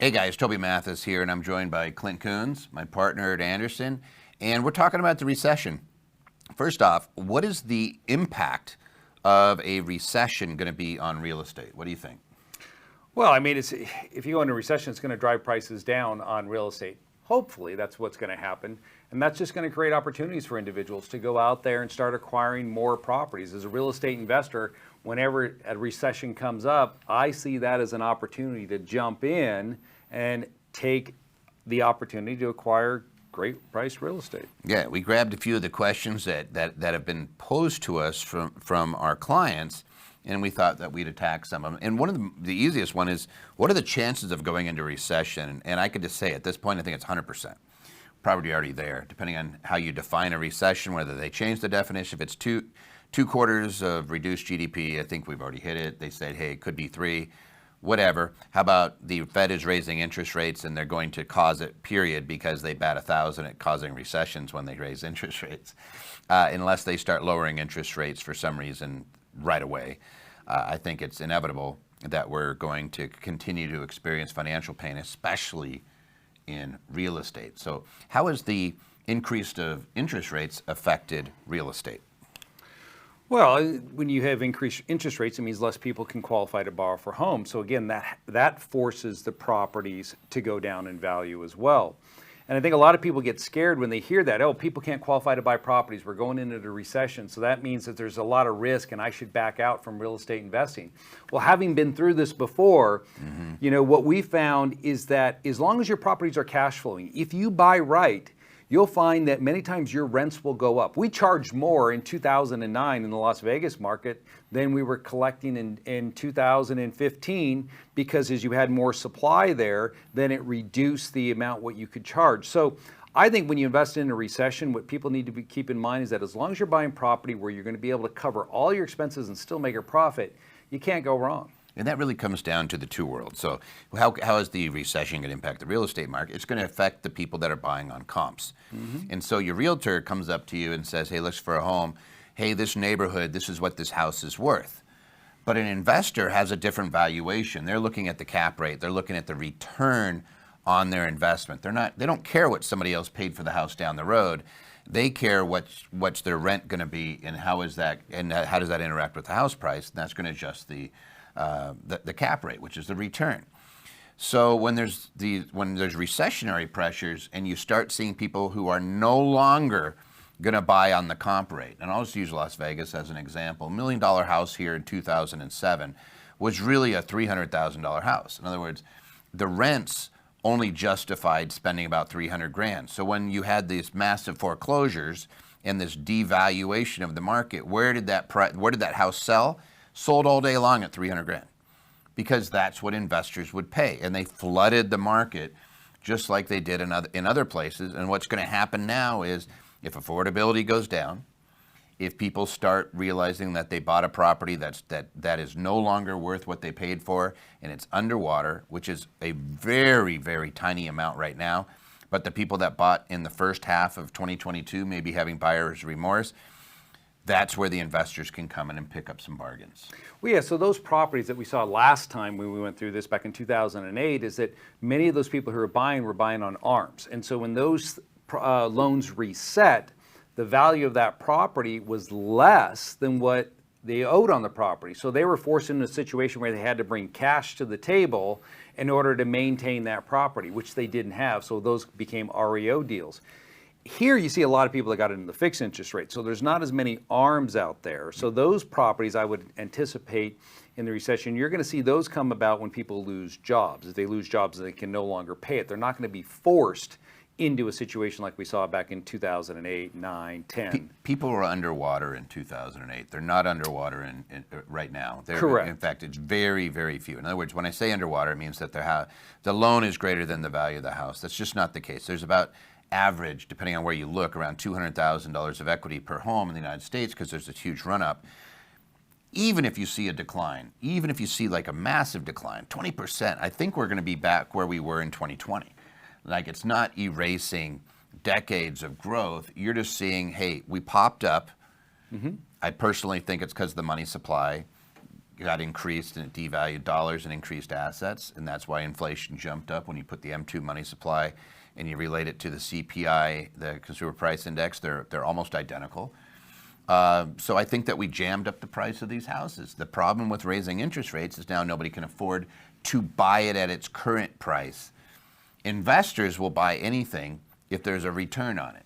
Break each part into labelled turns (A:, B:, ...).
A: Hey guys, Toby Mathis here, and I'm joined by Clint Coons, my partner at Anderson, and we're talking about the recession. First off, what is the impact of a recession going to be on real estate? What do you think?
B: Well, I mean, if you go into a recession, it's going to drive prices down on real estate. Hopefully, that's what's going to happen. And that's just going to create opportunities for individuals to go out there and start acquiring more properties. As a real estate investor, whenever a recession comes up, I see that as an opportunity to jump in and take the opportunity to acquire great priced real estate.
A: Yeah, we grabbed a few of the questions that have been posed to us from our clients, and we thought that we'd attack some of them. And one of the easiest one is, what are the chances of going into recession? And I could just say at this point, I think it's 100%. Probably already there, depending on how you define a recession, whether they change the definition. If it's two quarters of reduced GDP, I think we've already hit it. They said, hey, it could be three, whatever. How about the Fed is raising interest rates and they're going to cause it, period, because they bat 1,000 at causing recessions when they raise interest rates, unless they start lowering interest rates for some reason right away. I think it's inevitable that we're going to continue to experience financial pain, especially in real estate. So how has the increase of interest rates affected real estate?
B: Well, when you have increased interest rates, it means less people can qualify to borrow for homes. So again, that forces the properties to go down in value as well. And I think a lot of people get scared when they hear that, oh, people can't qualify to buy properties. We're going into a recession. So that means that there's a lot of risk and I should back out from real estate investing. Well, having been through this before, what we found is that as long as your properties are cash flowing, if you buy right, you'll find that many times your rents will go up. We charged more in 2009 in the Las Vegas market than we were collecting in 2015 because as you had more supply there, then it reduced the amount what you could charge. So I think when you invest in a recession, what people need to keep in mind is that as long as you're buying property where you're going to be able to cover all your expenses and still make a profit, you can't go wrong.
A: And that really comes down to the two worlds. So how is the recession going to impact the real estate market? It's going to affect the people that are buying on comps. And so your realtor comes up to you and says, hey, look for a home. Hey, this neighborhood, this is what this house is worth. But an investor has a different valuation. They're looking at the cap rate. They're looking at the return on their investment. They don't care what somebody else paid for the house down the road. They care what's their rent going to be and how is that, and how does that interact with the house price? And that's going to adjust the cap rate, which is the return. So when there's recessionary pressures and you start seeing people who are no longer going to buy on the comp rate, and I'll just use Las Vegas as an example, $1 million house here in 2007 was really a $300,000 house. In other words, the rents only justified spending about $300,000. So when you had these massive foreclosures and this devaluation of the market, where did that house sell? Sold all day long at $300,000 because that's what investors would pay. And they flooded the market just like they did in other places. And what's going to happen now is if affordability goes down, if people start realizing that they bought a property that is no longer worth what they paid for and it's underwater, which is a very, very tiny amount right now, but the people that bought in the first half of 2022 may be having buyer's remorse, that's where the investors can come in and pick up some bargains.
B: Well, yeah, so those properties that we saw last time when we went through this back in 2008 is that many of those people who were buying on ARMs. And so when those loans reset, the value of that property was less than what they owed on the property. So they were forced into a situation where they had to bring cash to the table in order to maintain that property, which they didn't have. So those became REO deals. Here you see a lot of people that got into the fixed interest rate, so there's not as many ARMs out there. So those properties I would anticipate in the recession, you're going to see those come about when people lose jobs. If they lose jobs, they can no longer pay it. They're not going to be forced into a situation like we saw back in 2008, 9, 10.
A: People were underwater in 2008. They're not underwater right now.
B: Correct.
A: In fact, it's very, very few. In other words, when I say underwater, it means that the loan is greater than the value of the house. That's just not the case. There's about average, depending on where you look, around $200,000 of equity per home in the United States because there's a huge run-up. Even if you see a decline, even if you see like a massive decline, 20%, I think we're going to be back where we were in 2020. Like, it's not erasing decades of growth. You're just seeing, hey, we popped up. I personally think it's because of the money supply. got increased and it devalued dollars and increased assets, and that's why inflation jumped up. When you put the M2 money supply and you relate it to the CPI, the Consumer Price Index, they're almost identical. So I think that we jammed up the price of these houses. The problem with raising interest rates is now nobody can afford to buy it at its current price. Investors will buy anything if there's a return on it.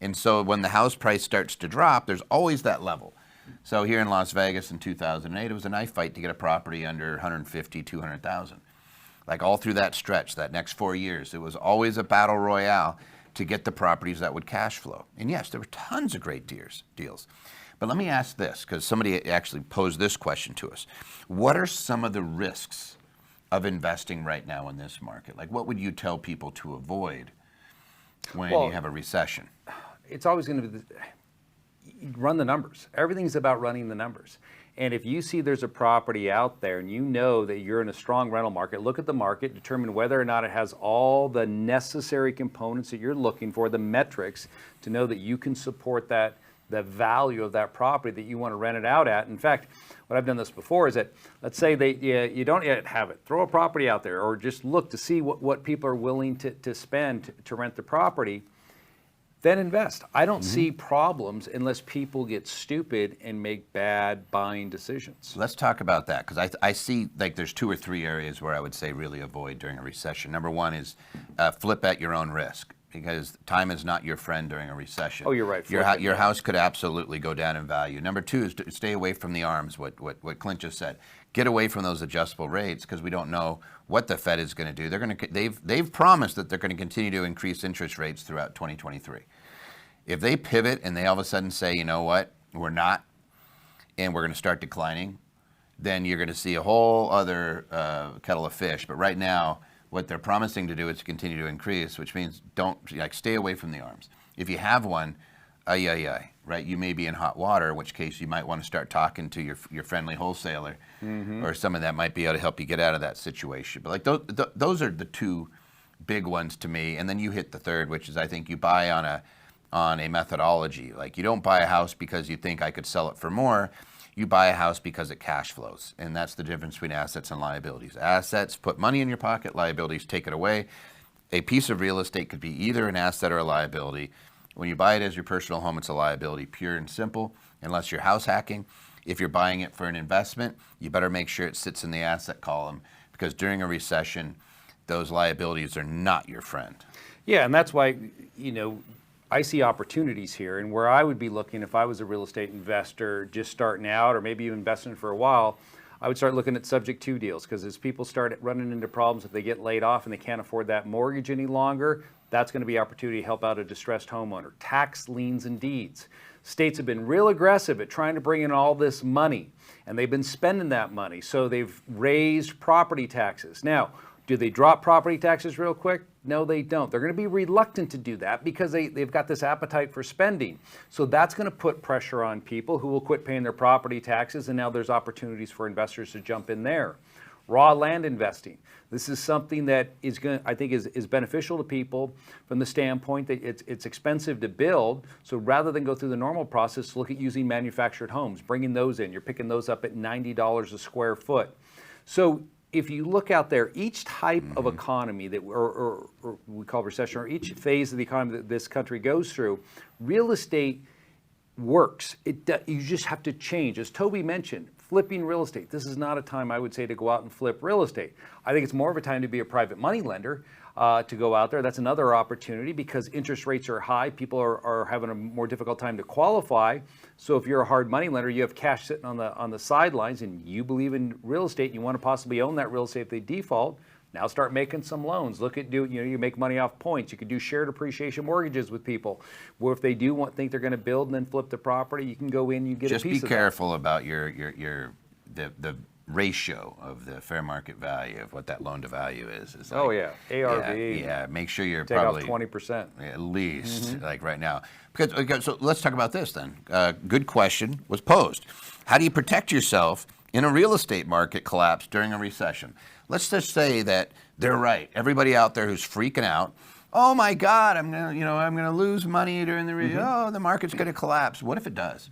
A: And so when the house price starts to drop, there's always that level. So here in Las Vegas in 2008, it was a knife fight to get a property under 150, 200,000. Like all through that stretch, that next 4 years, it was always a battle royale to get the properties that would cash flow. And yes, there were tons of great deals. But let me ask this, because somebody actually posed this question to us. What are some of the risks of investing right now in this market? Like, what would you tell people to avoid when you have a recession?
B: It's always going to be run the numbers. Everything's about running the numbers. And if you see there's a property out there and you know that you're in a strong rental market, look at the market, determine whether or not it has all the necessary components that you're looking for, the metrics, to know that you can support that, the value of that property that you want to rent it out at. In fact, what I've done this before is that, let's say that you don't yet have it. Throw a property out there or just look to see what people are willing to spend to rent the property. Then invest. I don't see problems unless people get stupid and make bad buying decisions.
A: Let's talk about that, because I see like there's 2 or 3 areas where I would say really avoid during a recession. Number one is flip at your own risk, because time is not your friend during a recession.
B: Oh, you're right.
A: Your house could absolutely go down in value. Number 2 is to stay away from the arms, what Clint just said. Get away from those adjustable rates, because we don't know what the Fed is going to do. They've promised that they're going to continue to increase interest rates throughout 2023. If they pivot and they all of a sudden say, you know what, we're not, and we're going to start declining, then you're going to see a whole other kettle of fish. But right now, what they're promising to do is to continue to increase, which means stay away from the arms. If you have one, right? You may be in hot water, in which case you might want to start talking to your friendly wholesaler, or someone that might be able to help you get out of that situation. But like those are the 2 big ones to me. And then you hit the third, which is I think you buy on a methodology. Like, you don't buy a house because you think I could sell it for more. You buy a house because it cash flows. And that's the difference between assets and liabilities. Assets put money in your pocket, liabilities take it away. A piece of real estate could be either an asset or a liability. When you buy it as your personal home, it's a liability, pure and simple, unless you're house hacking. If you're buying it for an investment, you better make sure it sits in the asset column, because during a recession, those liabilities are not your friend.
B: Yeah, and that's why, I see opportunities here, and where I would be looking if I was a real estate investor just starting out, or maybe even investing for a while, I would start looking at subject to deals, because as people start running into problems, if they get laid off and they can't afford that mortgage any longer, that's going to be opportunity to help out a distressed homeowner. Tax liens and deeds. States have been real aggressive at trying to bring in all this money, and they've been spending that money, so they've raised property taxes. Now, do they drop property taxes real quick? No, they don't. They're going to be reluctant to do that because they've got this appetite for spending. So that's going to put pressure on people who will quit paying their property taxes, and now there's opportunities for investors to jump in there. Raw land investing. This is something that I think is beneficial to people from the standpoint that it's expensive to build. So rather than go through the normal process, look at using manufactured homes, bringing those in. You're picking those up at $90 a square foot. So if you look out there, each type of economy that, or we call recession, or each phase of the economy that this country goes through, real estate works. You just have to change. As Toby mentioned, flipping real estate. This is not a time, I would say, to go out and flip real estate. I think it's more of a time to be a private money lender, to go out there. That's another opportunity, because interest rates are high. People are having a more difficult time to qualify. So if you're a hard money lender, you have cash sitting on the sidelines, and you believe in real estate, you want to possibly own that real estate if they default. Now start making some loans. Look at you make money off points. You could do shared appreciation mortgages with people, where if they think they're going to build and then flip the property, you can go in, you get a piece of that.
A: Just be careful about the ratio of the fair market value of what that loan to value is.
B: Oh yeah, ARV.
A: Yeah, make sure you're
B: take
A: probably
B: off 20%
A: at least, like right now. Because so let's talk about this then. Good question was posed. How do you protect yourself in a real estate market collapse during a recession? Let's just say that they're right. Everybody out there who's freaking out, oh my God, I'm gonna lose money during the the market's gonna collapse. What if it does?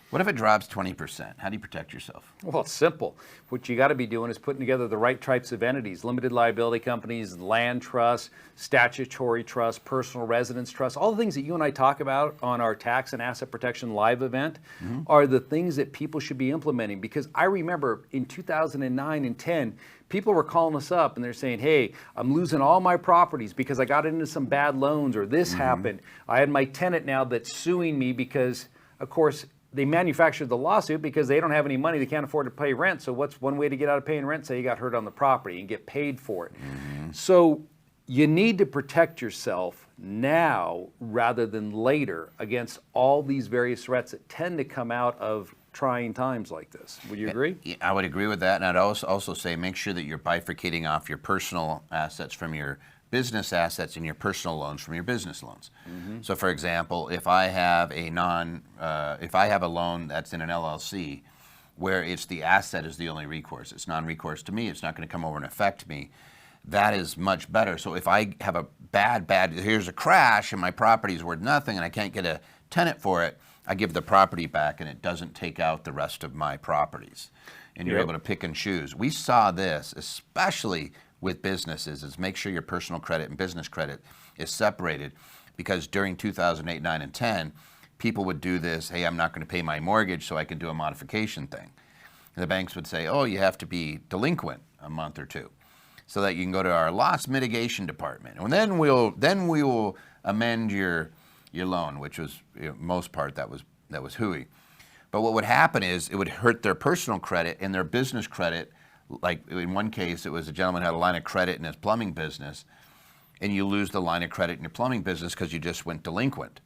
A: What if it drops 20%? How do you protect yourself?
B: Well, it's simple. What you got to be doing is putting together the right types of entities: limited liability companies, land trusts, statutory trusts, personal residence trusts. All the things that you and I talk about on our tax and asset protection live event are the things that people should be implementing. Because I remember in 2009 and 10, people were calling us up and they're saying, hey, I'm losing all my properties because I got into some bad loans, or this happened. I had my tenant now that's suing me because, of course, they manufactured the lawsuit because they don't have any money. They can't afford to pay rent. So what's one way to get out of paying rent? Say you got hurt on the property and get paid for it. So you need to protect yourself now rather than later against all these various threats that tend to come out of trying times like this. Would you agree?
A: Yeah, I would agree with that. And I'd also say make sure that you're bifurcating off your personal assets from your business assets and your personal loans from your business loans. So for example, if I have a loan that's in an LLC where it's the asset is the only recourse, it's non-recourse to me, it's not going to come over and affect me, that is much better. So if I have a here's a crash and my property is worth nothing and I can't get a tenant for it, I give the property back and it doesn't take out the rest of my properties. And you're able to pick and choose. We saw this, especially with businesses, is make sure your personal credit and business credit is separated, because during 2008, 9, and 10, people would do this, hey, I'm not going to pay my mortgage so I can do a modification thing. And the banks would say, oh, you have to be delinquent a month or two so that you can go to our loss mitigation department. And then we will amend your loan, which was, most part, that was hooey. But what would happen is it would hurt their personal credit and their business credit. Like in one case, it was a gentleman who had a line of credit in his plumbing business, and you lose the line of credit in your plumbing business because you just went delinquent.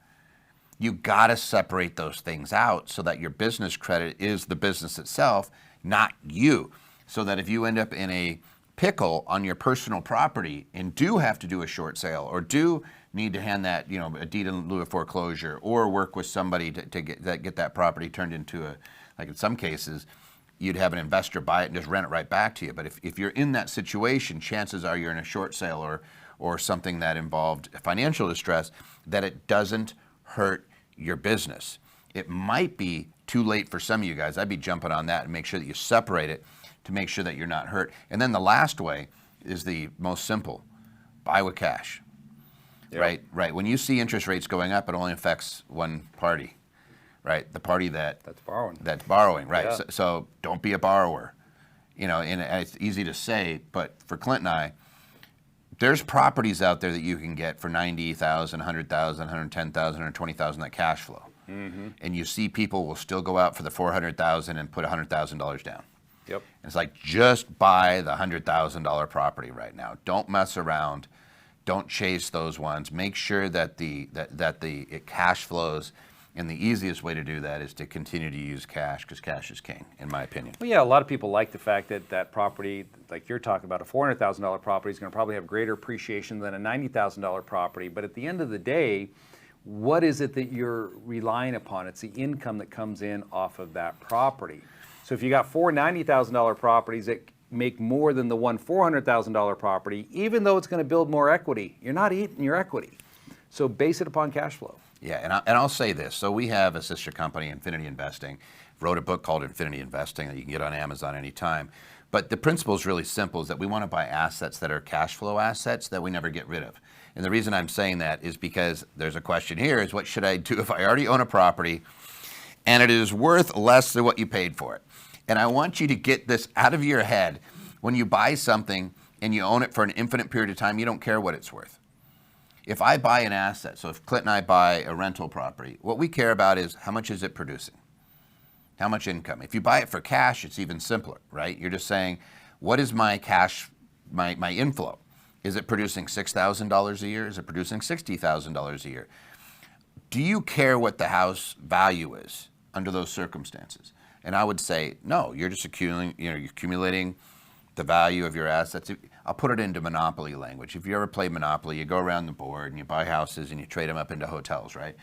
A: You got to separate those things out so that your business credit is the business itself, not you. So that if you end up in a pickle on your personal property and do have to do a short sale, or do need to hand that, a deed in lieu of foreclosure, or work with somebody to get that property turned into like in some cases, you'd have an investor buy it and just rent it right back to you. But if you're in that situation, chances are you're in a short sale or something that involved financial distress, that it doesn't hurt your business. It might be too late for some of you guys. I'd be jumping on that and make sure that you separate it to make sure that you're not hurt. And then the last way is the most simple: buy with cash. Yep. Right. When you see interest rates going up, it only affects one party. Right, the party that's borrowing, right? Yeah. So don't be a borrower. And it's easy to say, but for Clint and I, there's properties out there that you can get for $90,000, $100,000, $110,000, $120,000 that cash flow. And you see people will still go out for the $400,000 and put $100,000 down. Yep. And it's like, just buy the $100,000 property right now. Don't mess around. Don't chase those ones. Make sure that it cash flows. And the easiest way to do that is to continue to use cash, because cash is king, in my opinion.
B: Well, yeah, a lot of people like the fact that property, like you're talking about, a $400,000 property is going to probably have greater appreciation than a $90,000 property. But at the end of the day, what is it that you're relying upon? It's the income that comes in off of that property. So if you got four $90,000 properties that make more than the one $400,000 property, even though it's going to build more equity, you're not eating your equity. So base it upon cash flow.
A: Yeah, and I'll say this. So we have a sister company, Infinity Investing. Wrote a book called Infinity Investing that you can get on Amazon anytime. But the principle is really simple, is that we want to buy assets that are cash flow assets that we never get rid of. And the reason I'm saying that is because there's a question here, is what should I do if I already own a property and it is worth less than what you paid for it? And I want you to get this out of your head. When you buy something and you own it for an infinite period of time, you don't care what it's worth. If I buy an asset, so if Clint and I buy a rental property, what we care about is how much is it producing? How much income? If you buy it for cash, it's even simpler, right? You're just saying, what is my cash, my inflow? Is it producing $6,000 a year? Is it producing $60,000 a year? Do you care what the house value is under those circumstances? And I would say, no, you're just accumulating the value of your assets. I'll put it into Monopoly language. If you ever play Monopoly, you go around the board and you buy houses and you trade them up into hotels, right?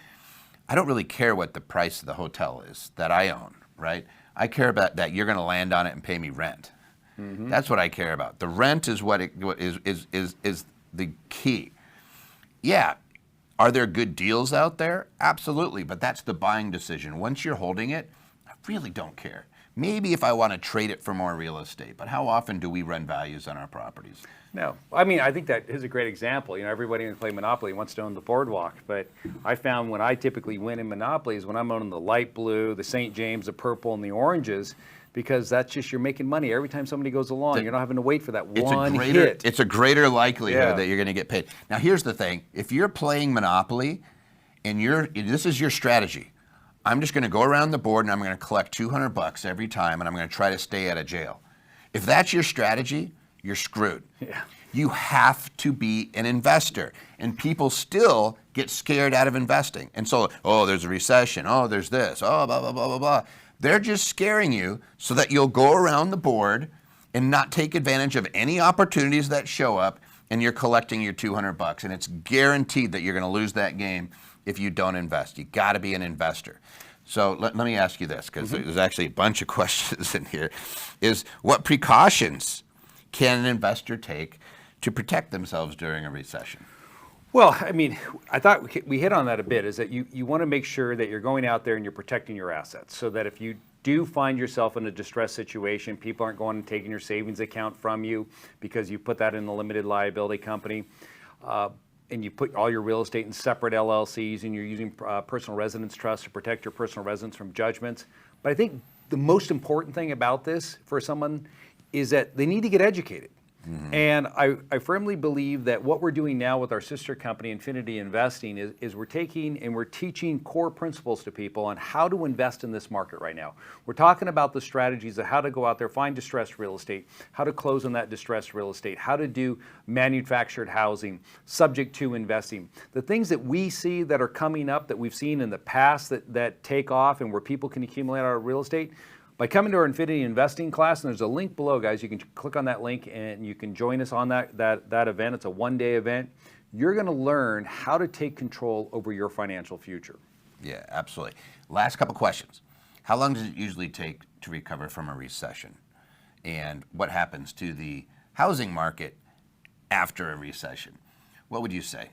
A: I don't really care what the price of the hotel is that I own, right? I care about that you're going to land on it and pay me rent. That's what I care about. The rent is what is the key. Yeah, are there good deals out there? Absolutely, but that's the buying decision. Once you're holding it, really don't care. Maybe if I want to trade it for more real estate, but how often do we run values on our properties?
B: No, I mean, I think that is a great example. You know, everybody who play Monopoly wants to own the boardwalk, but I found when I typically win in Monopoly is when I'm owning the light blue, the St. James, the purple, and the oranges, because that's just, you're making money every time somebody goes along. You're not having to wait for that one hit.
A: It's a greater likelihood that you're going to get paid. Now, here's the thing. If you're playing Monopoly and this is your strategy, I'm just going to go around the board and I'm going to collect $200 every time and I'm going to try to stay out of jail. If that's your strategy, you're screwed.
B: Yeah.
A: You have to be an investor. And people still get scared out of investing. And so, oh, there's a recession. Oh, there's this. Oh, blah, blah, blah, blah, blah. They're just scaring you so that you'll go around the board and not take advantage of any opportunities that show up, and you're collecting your $200. And it's guaranteed that you're going to lose that game if you don't invest. You got to be an investor. So let me ask you this, because there's actually a bunch of questions in here, is what precautions can an investor take to protect themselves during a recession?
B: Well, I mean, I thought we hit on that a bit, is that you want to make sure that you're going out there and you're protecting your assets, so that if you do find yourself in a distressed situation, people aren't going and taking your savings account from you because you put that in a limited liability company, and you put all your real estate in separate LLCs, and you're using personal residence trusts to protect your personal residence from judgments. But I think the most important thing about this for someone is that they need to get educated. And I firmly believe that what we're doing now with our sister company, Infinity Investing, is we're taking and we're teaching core principles to people on how to invest in this market right now. We're talking about the strategies of how to go out there, find distressed real estate, how to close on that distressed real estate, how to do manufactured housing, subject to investing. The things that we see that are coming up that we've seen in the past that take off and where people can accumulate our real estate, by coming to our Infinity Investing class, and there's a link below, guys. You can click on that link and you can join us on that event. It's a one-day event. You're going to learn how to take control over your financial future.
A: Yeah, absolutely. Last couple questions. How long does it usually take to recover from a recession? And what happens to the housing market after a recession? What would you say?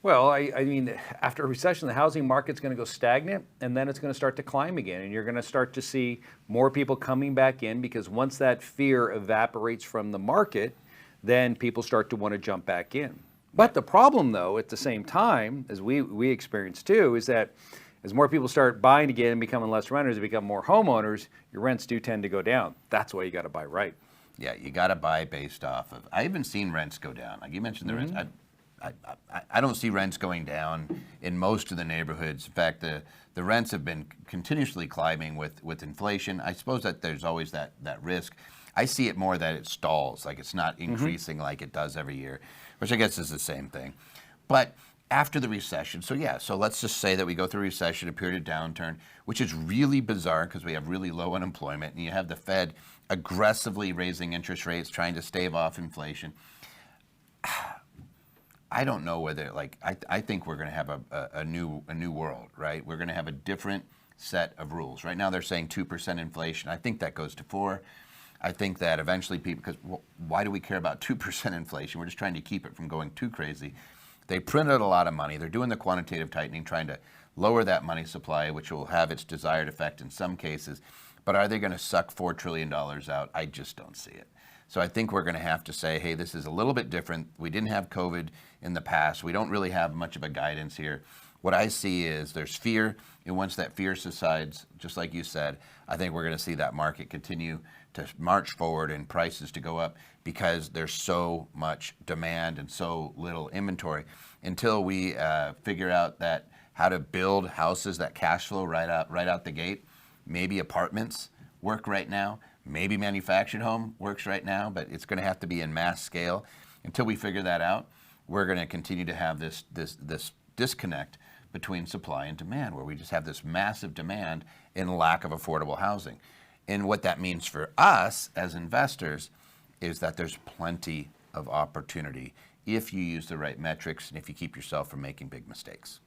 B: Well, I mean, after a recession, the housing market's going to go stagnant, and then it's going to start to climb again. And you're going to start to see more people coming back in, because once that fear evaporates from the market, then people start to want to jump back in. But the problem, though, at the same time, as we experience too, is that as more people start buying again and becoming less renters and become more homeowners, your rents do tend to go down. That's why you got to buy right.
A: Yeah, you got to buy based off of. I haven't seen rents go down. Like you mentioned, the rents. I don't see rents going down in most of the neighborhoods. In fact, the rents have been continuously climbing with inflation. I suppose that there's always that risk. I see it more that it stalls, like it's not increasing like it does every year, which I guess is the same thing. But after the recession, so let's just say that we go through a recession, a period of downturn, which is really bizarre because we have really low unemployment, and you have the Fed aggressively raising interest rates, trying to stave off inflation. I don't know whether, I think we're going to have a new world, right? We're going to have a different set of rules. Right now they're saying 2% inflation. I think that goes to 4%. I think that eventually people, because why do we care about 2% inflation? We're just trying to keep it from going too crazy. They printed a lot of money. They're doing the quantitative tightening, trying to lower that money supply, which will have its desired effect in some cases. But are they going to suck $4 trillion out? I just don't see it. So I think we're going to have to say, hey, this is a little bit different. We didn't have COVID in the past. We don't really have much of a guidance here. What I see is there's fear, and once that fear subsides, just like you said, I think we're going to see that market continue to march forward and prices to go up because there's so much demand and so little inventory. Until we figure out that how to build houses that cash flow right out the gate, maybe apartments work right now. Maybe manufactured home works right now, but it's going to have to be in mass scale. Until we figure that out, we're going to continue to have this disconnect between supply and demand, where we just have this massive demand and lack of affordable housing. And what that means for us as investors is that there's plenty of opportunity if you use the right metrics and if you keep yourself from making big mistakes.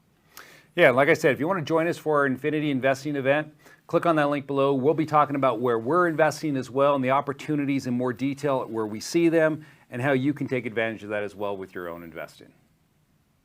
B: Yeah, like I said, if you want to join us for our Infinity Investing event, click on that link below. We'll be talking about where we're investing as well and the opportunities in more detail, where we see them, and how you can take advantage of that as well with your own investing.